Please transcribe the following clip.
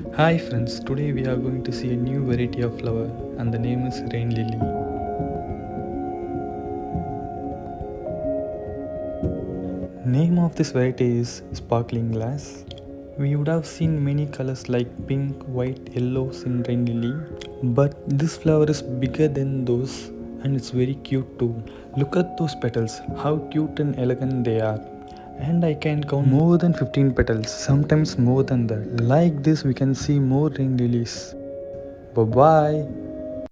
Hi friends, today we are going to see a new variety of flower and the name is rain lily. Name of this variety is sparkling glass. We would have seen many colors like pink, white, yellows in rain lily, but this flower is bigger than those and it's very cute too. Look at those petals, how cute and elegant they are. And I can count more than 15 petals, sometimes more than that. Like this we can see more rain lilies. Bye bye.